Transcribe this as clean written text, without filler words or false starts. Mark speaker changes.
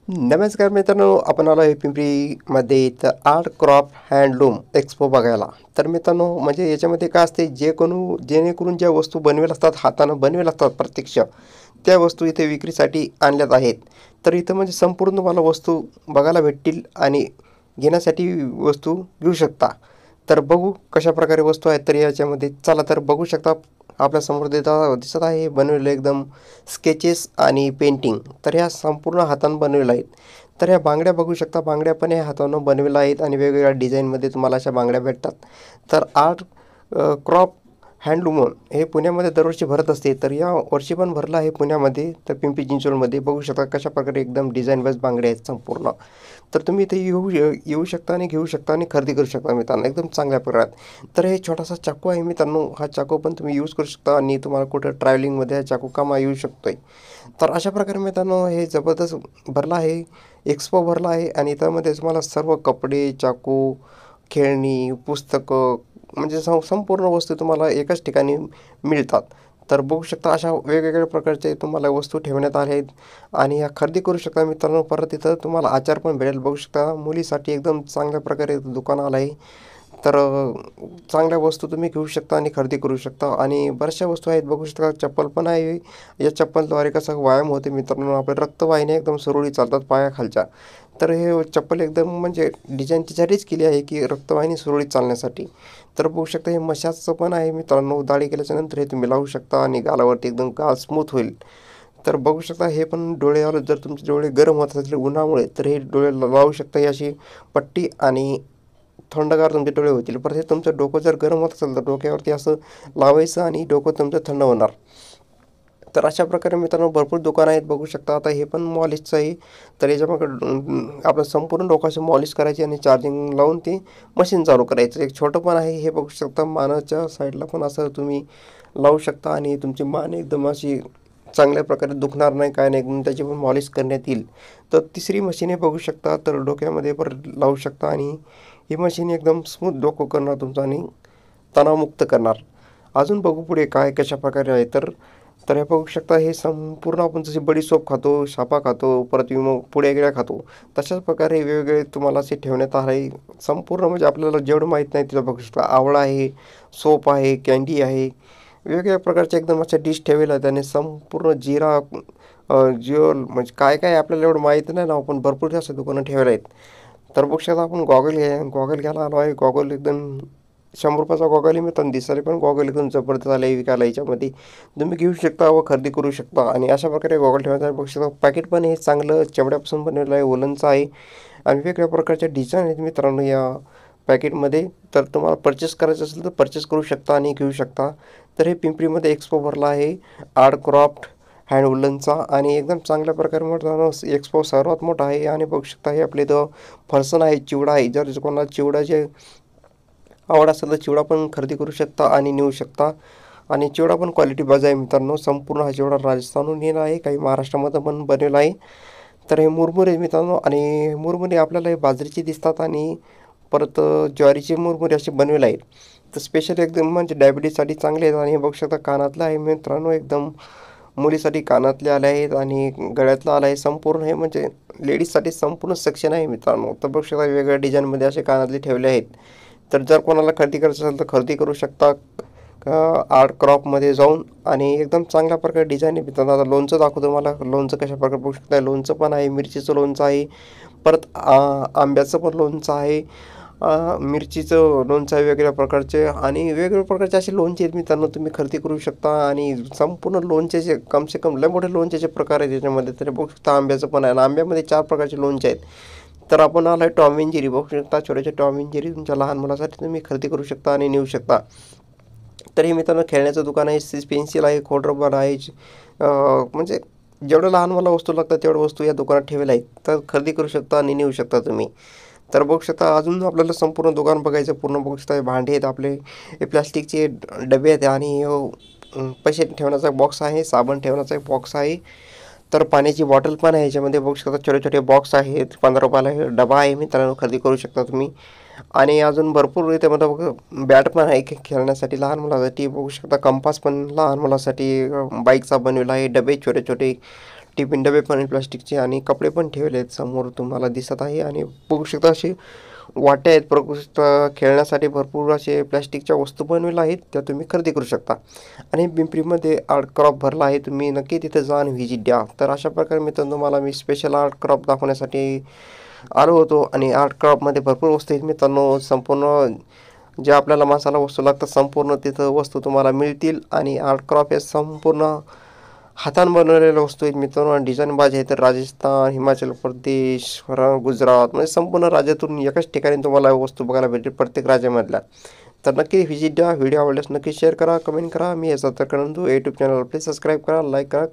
Speaker 1: नमस्कार मित्रांनो, आपण आलो आहे पिंपरीमध्ये तर आर्ट क्राफ्ट हँडलूम एक्सपो बघायला. तर मित्रांनो, म्हणजे याच्यामध्ये काय असते, जेणेकरून ज्या वस्तू बनवेल असतात, हातानं बनवेल असतात प्रत्यक्ष, त्या वस्तू इथे विक्रीसाठी आणल्यात आहेत. तर इथं म्हणजे संपूर्ण तुम्हाला वस्तू बघायला भेटतील आणि घेण्यासाठी वस्तू घेऊ शकता. तर बघू कशा प्रकारे वस्तू आहेत. तर याच्यामध्ये चला तर बघू शकता, आपल्यासमोर दिसत आहे बनवलेलं एकदम स्केचेस आणि पेंटिंग. तर ह्या संपूर्ण हातानं बनवलेल्या आहेत. तर ह्या बांगड्या बघू शकता, बांगड्या पण ह्या हातानं बनवलेल्या आहेत आणि वेगवेगळ्या डिझाईनमध्ये तुम्हाला अशा बांगड्या भेटतात. तर आर्ट क्रॉप हँडलूम हे पुण्यामध्ये दरवर्षी भरत असते. तर या वर्षी पण भरलं आहे पुण्यामध्ये, तर पिंपरी चिंचवडमध्ये बघू शकता कशा प्रकारे एकदम डिझाईन बेस बांगड्या आहेत संपूर्ण. तर तुम्ही इथे येऊ शकता आणि घेऊ शकता आणि खरेदी करू शकता मित्रांनो, एकदम चांगल्या प्रकारात. तर हे छोटासा चाकू आहे मित्रांनो, हा चाकू पण तुम्ही यूज करू शकता आणि तुम्हाला कुठं ट्रॅव्हलिंगमध्ये हा चाकू कामा येऊ शकतोय. तर अशा प्रकारे मित्रांनो हे जबरदस्त भरला आहे, एक्सपो भरला आहे आणि त्यामध्ये तुम्हाला सर्व कपडे, चाकू, खेळणी, पुस्तकं म्हणजे संपूर्ण वस्तू तुम्हाला एकाच ठिकाणी मिळतात. तर बघू शकता अशा वेगवेगळ्या प्रकारचे तुम्हाला वस्तू ठेवण्यात आल्या आहेत आणि ह्या खरेदी करू शकता मित्रांनो. परत इथं तुम्हाला आचार पण भेटेल, बघू शकता मुलीसाठी एकदम चांगल्या प्रकारे दुकान आलं आहे. तर चांगल्या वस्तू तुम्ही घेऊ शकता आणि खरेदी करू शकता आणि बऱ्याचशा वस्तू आहेत, बघू शकता चप्पल पण आहे. या चप्पलद्वारे कसा व्यायाम होते मित्रांनो, आपल्या रक्तवाहिन्या एकदम सुरळीत चालतात पायाखालच्या. तर हे चप्पल एकदम म्हणजे डिझाईन त्याच्यासाठीच केली आहे की रक्तवाहिनी सुरळीत चालण्यासाठी. तर बघू शकता हे मशाजचं पण आहे मित्रांनो, दाढी केल्याच्या नंतर हे तुम्ही लावू शकता आणि गालावरती एकदम गाल स्मूथ होईल. तर बघू शकता हे पण डोळ्यावर, जर तुमचे डोळे गरम होत असतील उन्हामुळे, तर हे डोळे लावू शकता ही अशी पट्टी आणि थंडगार तुमचे डोळे होतील. परत हे तुमचं डोकं जर गरम होत असेल तर डोक्यावरती असं लावायचं आणि डोकं तुमचं थंड होणार. तर अशा प्रकारे मित्रांनो भरपूर दुकानं आहेत, बघू शकता. आता हे पण मॉलिशचं आहे. तर याच्यामागे आपलं संपूर्ण डोक्याची मॉलिश करायची आणि चार्जिंग लावून ती मशीन चालू करायचं. एक छोटं पण आहे, हे बघू शकता. मानाच्या साईडला पण असं तुम्ही लावू शकता आणि तुमची मान एकदम अशी चांगल्या प्रकारे दुखणार नाही, काय नाही, एकदम त्याची पण मॉलिश करण्यात येईल. तर तिसरी मशीन हे बघू शकता, तर डोक्यामध्ये परत लावू शकता आणि ही मशीन एकदम स्मूथ डोकं करणार तुमचं आणि तणावमुक्त करणार. अजून बघू पुढे काय कशा प्रकारे आहे. तर तर हे बघू शकता, हे संपूर्ण आपण जशी बडीशोप खातो, शापा खातो, परत मग पुढे गेल्या खातो, तशाच प्रकारे वेगवेगळे तुम्हाला असे ठेवण्यात आले. संपूर्ण म्हणजे आपल्याला जेवढं माहीत नाही तिथं बघू शकता. आवळा आहे, सोप आहे, कँडी आहे, वेगवेगळ्या प्रकारच्या एकदम अशा डिश ठेवलेल्या आहेत आणि संपूर्ण जिरा जिओल म्हणजे काय काय आपल्याला एवढं माहीत नाही ना, आपण भरपूर असं दुकानं ठेवले आहेत. तर बघू शकता आपण गॉगल घ्यायला आलो आहे. गॉगल एकदम ₹100 गॉगल आहे मित्रांनो, दिसायला पण गॉगल एकदम जबरदस्त आलं आहे विकायला. याच्यामध्ये तुम्ही घेऊ शकता व खरेदी करू शकता आणि अशा प्रकारे गॉगल ठेवण्याचा बघू शकता. पॅकेट पण हे चांगलं चमड्यापासून बनवलेलं आहे, वुलनचं आहे आणि वेगवेगळ्या प्रकारच्या डिझाईन आहेत मित्रांनो या पॅकेटमध्ये. तर तुम्हाला परचेस करायचं असेल तर परचेस करू शकता आणि घेऊ शकता. तर हे पिंपरीमध्ये एक्सपो भरला आहे आर्ट क्राफ्ट हँड वुलनचा आणि एकदम चांगल्या प्रकारे मित्रांनो एक्सपो सर्वात मोठा आहे. आणि बघू शकता हे आपले इथं फरसाण आहे, चिवडा आहे. जर कोणाला चिवडाचे आवड असेल तर चिवडा पण खरेदी करू शकता आणि नेऊ शकता. आणि चिवडा पण क्वालिटी बाज आहे मित्रांनो. संपूर्ण हा चिवडा राजस्थानहून येणार आहे, काही महाराष्ट्रामध्ये पण बनलेला आहे. तर हे मुरमुरे मित्रांनो, आणि मुरमुरे आपल्याला हे बाजरीचे दिसतात आणि परत ज्वारीचे मुरमुरे असे बनवले आहेत. तर स्पेशल एकदम म्हणजे डायबिटीजसाठी चांगले आहेत. आणि हे बघू शकता कानातलं आहे मित्रांनो, एकदम मुलीसाठी कानातले आले आहेत आणि गळ्यातलं आलं आहे. संपूर्ण हे म्हणजे लेडीजसाठी संपूर्ण सेक्शन आहे मित्रांनो. तर बघू शकता वेगवेगळ्या डिझाईनमध्ये असे कानातले ठेवले आहेत. तर जर कोणाला खरेदी करायचं असेल तर खरेदी करू शकता आर्ट क्रॉपमध्ये जाऊन. आणि एकदम चांगल्या प्रकारे डिझाईन आहे मित्रांनो. आता लोणचं दाखवतो मला, लोणचं कशा प्रकारे बघू शकता. लोणचं पण आहे, मिरचीचं लोणचं आहे, परत आंब्याचं पण लोणचं आहे, मिरचीचं लोणचं आहे वेगवेगळ्या प्रकारचे आणि वेगवेगळ्या प्रकारचे असे लोणचे आहेत मित्रांनो, तुम्ही खरेदी करू शकता. आणि संपूर्ण लोणच्याचे कमसे कम लय मोठे लोणच्याचे प्रकार आहेत त्याच्यामध्ये. तर बघू शकता आंब्याचं पण आहे आणि आंब्यामध्ये 4 प्रकारचे लोणचे आहेत. तर आपण आलो आहे टॉम अँड जेरी, बघू शकता छोटे छोटे टॉम अँड जेरी तुमच्या लहान मुलासाठी तुम्ही खरेदी करू शकता आणि नेऊ शकता. तर हे मित्रांनो खेळण्याचं दुकान आहे, पेन्सिल आहे, खोडरबर आहे, म्हणजे जेवढं लहान मला वस्तू लागतात तेवढ्या वस्तू या दुकानात ठेवल्या आहेत. तर खरेदी करू शकता आणि नेऊ शकता तुम्ही. तर बघू शकता अजून आपल्याला संपूर्ण दुकान बघायचं पूर्ण. बघू शकता हे भांडे आहेत आपले, हे प्लास्टिकचे डबे आहेत आणि पैसे ठेवण्याचा बॉक्स आहे, साबण ठेवण्याचा एक बॉक्स आहे. तर पाण्याची बॉटल पण आहे याच्यामध्ये, बघू शकता छोटे छोटे बॉक्स आहेत. ₹15 हे डबा आहे मित्रांनो, खरेदी करू शकता तुम्ही. आणि अजून भरपूर इथे बघ बॅट पण आहे खेळण्यासाठी लहान मुलासाठी, बघू शकता कंपास पण लहान मुलासाठी बाईकचा बनवला आहे. डबे छोटे छोटे टिफिन डबे पण आहेत प्लास्टिकचे आणि कपडे पण ठेवले आहेत समोर तुम्हाला दिसत आहे आणि बघू शकता असे वाट्या आहेत बघू शकता खेळण्यासाठी भरपूर असे प्लास्टिकच्या वस्तू बनवलेल्या आहेत त्या तुम्ही खरेदी करू शकता. आणि पिंपरीमध्ये आर्ट क्रॉप भरला आहे तुम्ही नक्की तिथे जा आणि व्हिजिट द्या. तर अशा प्रकारे मित्रांनो तुम्हाला मी स्पेशल आर्ट क्रॉप दाखवण्यासाठी आलो होतो आणि आर्ट क्रॉपमध्ये भरपूर वस्तू आहेत मित्रांनो. संपूर्ण ज्या आपल्याला मसाला वस्तू लागतात संपूर्ण तिथं वस्तू तुम्हाला मिळतील आणि आर्ट क्रॉप हे संपूर्ण हातानं बनवलेल्या वस्तू आहेत मित्रांनो आणि डिझाईनबाज आहे तर राजस्थान, हिमाचल प्रदेश, गुजरात म्हणजे संपूर्ण राज्यातून एकाच ठिकाणी तुम्हाला वस्तू बघायला भेटेल प्रत्येक राज्यामधल्या. तर नक्की व्हिजिट द्या. व्हिडिओ आवडल्यास नक्की शेअर करा, कमेंट करा. मी याचा तर यूट्यूब चॅनल प्लीज सबस्क्राईब करा, लाईक करा.